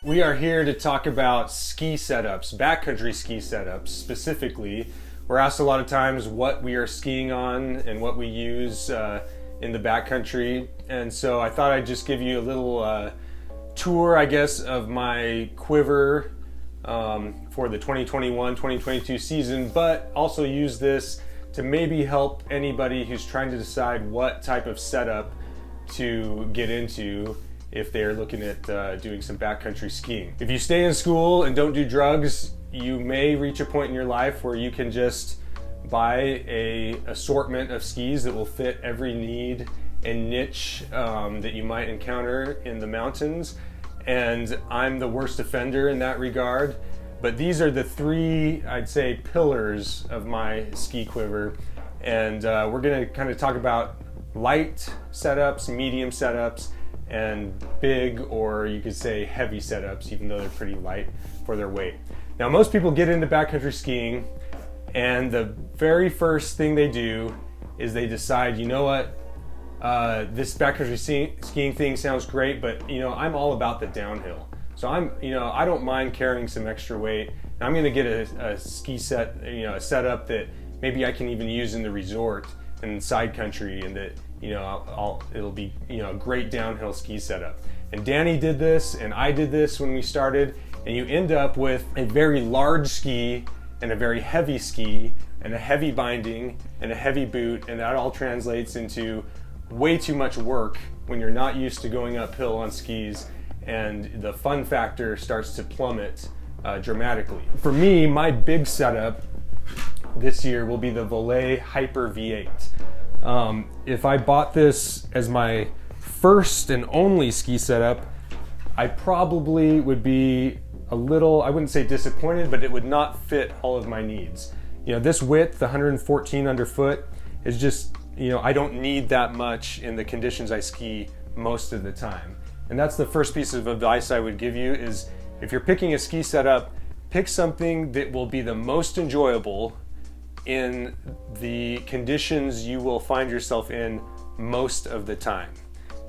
We are here to talk about ski setups, backcountry ski setups specifically. We're asked a lot of times what we are skiing on and what we use in the backcountry, and so I thought I'd just give you a little tour, I guess, of my quiver for the 2021-2022 season, but also use this to maybe help anybody who's trying to decide what type of setup to get into if they're looking at doing some backcountry skiing. If you stay in school and don't do drugs, you may reach a point in your life where you can just buy a assortment of skis that will fit every need and niche that you might encounter in the mountains. And I'm the worst offender in that regard. But these are the three, I'd say, pillars of my ski quiver. And we're gonna kind of talk about light setups, medium setups, and big, or you could say heavy setups, even though they're pretty light for their weight. Now, most people get into backcountry skiing, and the very first thing they do is they decide, you know what, this backcountry skiing thing sounds great, but I'm all about the downhill. So I don't mind carrying some extra weight. And I'm going to get a ski set, a setup that maybe I can even use in the resort and side country, and that it'll be a great downhill ski setup. And Danny did this, and I did this when we started, and you end up with a very large ski and a very heavy ski and a heavy binding and a heavy boot, and that all translates into way too much work when you're not used to going uphill on skis, and the fun factor starts to plummet dramatically. For me, my big setup this year will be the Volet Hyper V8. If I bought this as my first and only ski setup, I probably would be a little, I wouldn't say disappointed, but it would not fit all of my needs. This width, the 114 underfoot, is just, I don't need that much in the conditions I ski most of the time. And that's the first piece of advice I would give you is, if you're picking a ski setup, pick something that will be the most enjoyable in the conditions you will find yourself in most of the time.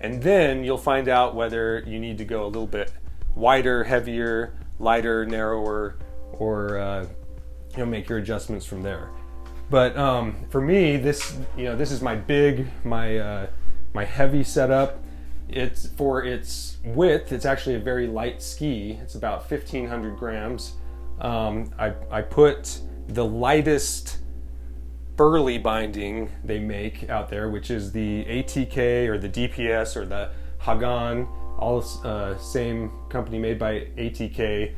And then you'll find out whether you need to go a little bit wider, heavier, lighter, narrower, or make your adjustments from there. But for me, this is my big, my heavy setup. It's for its width, it's actually a very light ski. It's about 1,500 grams. I put the lightest burly binding they make out there, which is the ATK or the DPS or the Hagan, all same company made by ATK.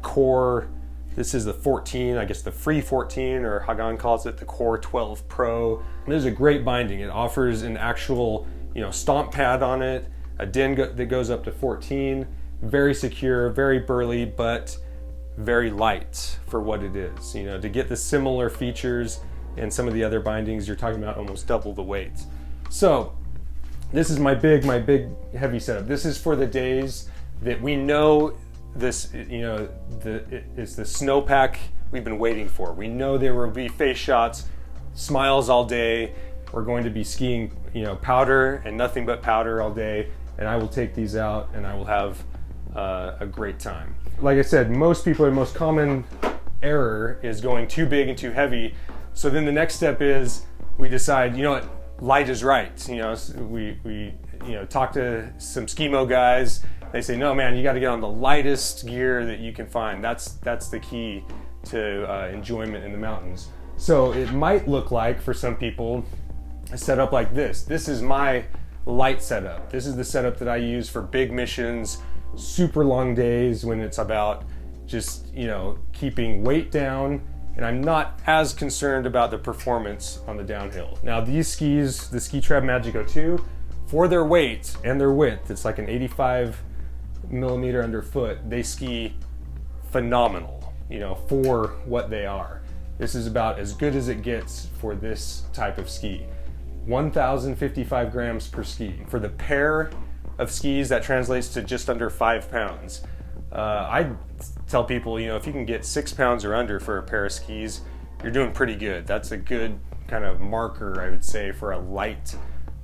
Core, this is the 14, I guess the free 14, or Hagan calls it the Core 12 Pro. This is a great binding. It offers an actual stomp pad on it, a din that goes up to 14, very secure, very burly, but very light for what it is. To get the similar features and some of the other bindings, you're talking about almost double the weight. So this is my big heavy setup. This is for the days that we know this, it's the snowpack we've been waiting for. We know there will be face shots, smiles all day. We're going to be skiing, powder and nothing but powder all day, and I will take these out and I will have a great time. Like I said, most common error is going too big and too heavy. So then the next step is we decide, light is right. We talk to some skimo guys. They say, no, man, you got to get on the lightest gear that you can find. That's the key to enjoyment in the mountains. So it might look like, for some people, a setup like this. This is my light setup. This is the setup that I use for big missions, super long days when it's about just, keeping weight down, and I'm not as concerned about the performance on the downhill. Now these skis, the Ski Trab Magico 2, for their weight and their width, it's like an 85 millimeter underfoot, they ski phenomenal, for what they are. This is about as good as it gets for this type of ski. 1,055 grams per ski. For the pair of skis, that translates to just under 5 pounds. I tell people, if you can get 6 pounds or under for a pair of skis, you're doing pretty good. That's a good kind of marker, I would say, for a light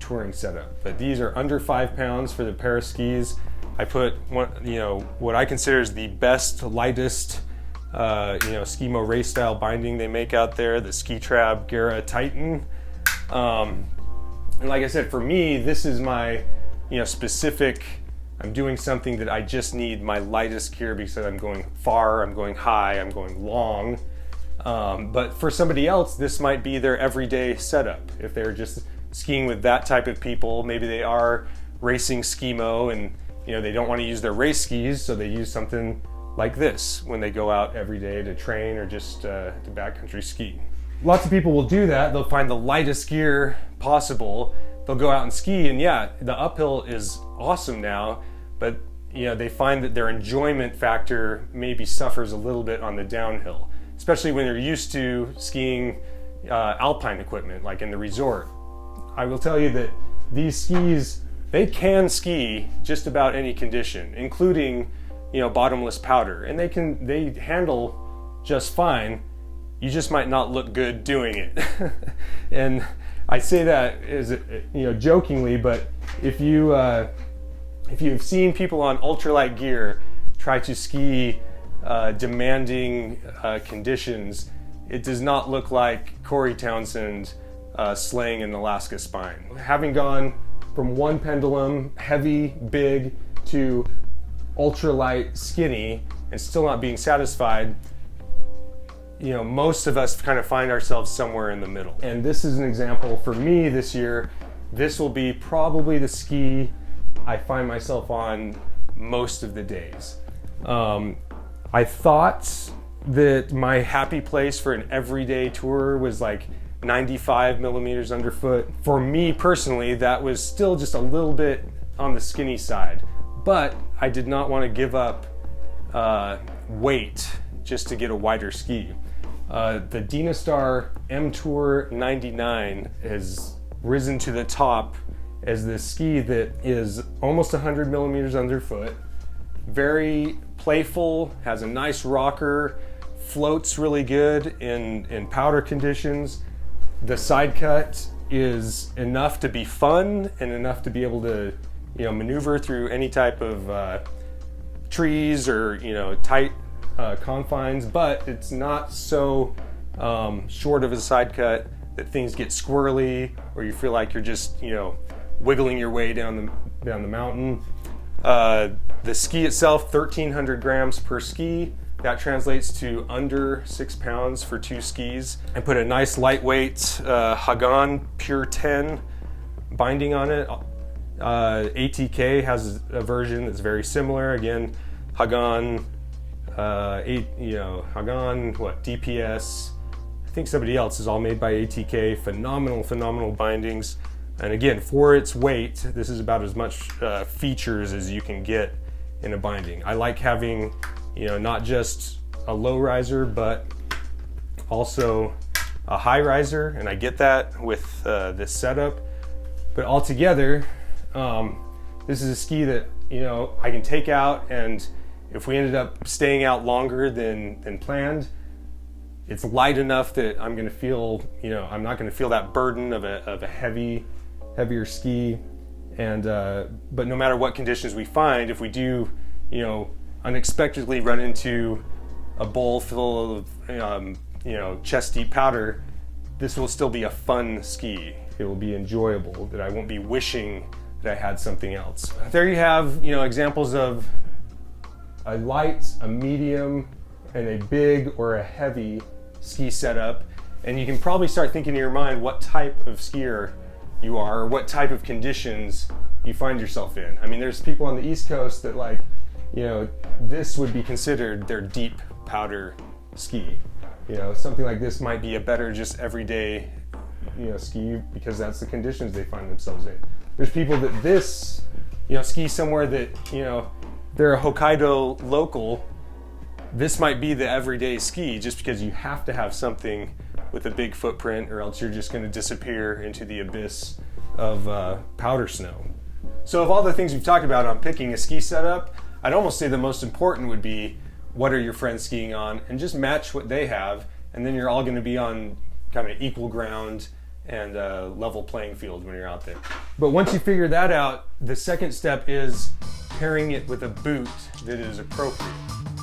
touring setup. But these are under 5 pounds for the pair of skis, I put what I consider is the best, lightest, Skimo race style binding they make out there, the Ski Trab Gara Titan. And like I said, for me, this is my, specific, I'm doing something that I just need my lightest gear because I'm going far, I'm going high, I'm going long. But for somebody else, this might be their everyday setup. If they're just skiing with that type of people, maybe they are racing Skimo and they don't want to use their race skis, so they use something like this when they go out every day to train or just to backcountry ski. Lots of people will do that. They'll find the lightest gear possible. They'll go out and ski, and yeah, the uphill is awesome now, but they find that their enjoyment factor maybe suffers a little bit on the downhill, especially when they're used to skiing alpine equipment, like in the resort. I will tell you that these skis, they can ski just about any condition, including bottomless powder, and they handle just fine. You just might not look good doing it. And I say that as jokingly, but if you've seen people on ultralight gear try to ski demanding conditions, it does not look like Corey Townsend slaying an Alaska spine. Having gone from one pendulum, heavy, big, to ultralight, skinny, and still not being satisfied, most of us kind of find ourselves somewhere in the middle. And this is an example for me this year. This will be probably the ski I find myself on most of the days. I thought that my happy place for an everyday tour was like 95 millimeters underfoot. For me personally, that was still just a little bit on the skinny side, but I did not want to give up weight just to get a wider ski. The Dynastar M Tour 99 has risen to the top as this ski that is almost 100 millimeters underfoot, very playful, has a nice rocker, floats really good in powder conditions. The side cut is enough to be fun and enough to be able to maneuver through any type of trees or tight confines, but it's not so short of a side cut that things get squirrely or you feel like you're just wiggling your way down the mountain. The ski itself, 1,300 grams per ski. That translates to under 6 pounds for 2 skis. I put a nice lightweight Hagan Pure 10 binding on it. ATK has a version that's very similar. Again, Hagan, DPS. I think somebody else is all made by ATK. Phenomenal bindings. And again, for its weight, this is about as much features as you can get in a binding. I like having not just a low riser, but also a high riser, and I get that with this setup. But altogether, this is a ski that I can take out, and if we ended up staying out longer than planned, it's light enough that I'm going to feel, I'm not going to feel that burden of a heavier ski. And but no matter what conditions we find, if we do, unexpectedly run into a bowl full of chest deep powder, this will still be a fun ski. It will be enjoyable, that I won't be wishing that I had something else. There you have examples of a light, a medium, and a big or a heavy ski setup, and you can probably start thinking in your mind what type of skier you are, or what type of conditions you find yourself in. I mean, there's people on the East Coast that this would be considered their deep powder ski. Something like this might be a better just everyday, ski because that's the conditions they find themselves in. There's people that ski somewhere that, they're a Hokkaido local. This might be the everyday ski just because you have to have something with a big footprint or else you're just going to disappear into the abyss of powder snow. So of all the things we've talked about on picking a ski setup, I'd almost say the most important would be what are your friends skiing on, and just match what they have, and then you're all going to be on kind of equal ground and level playing field when you're out there. But once you figure that out, the second step is pairing it with a boot that is appropriate.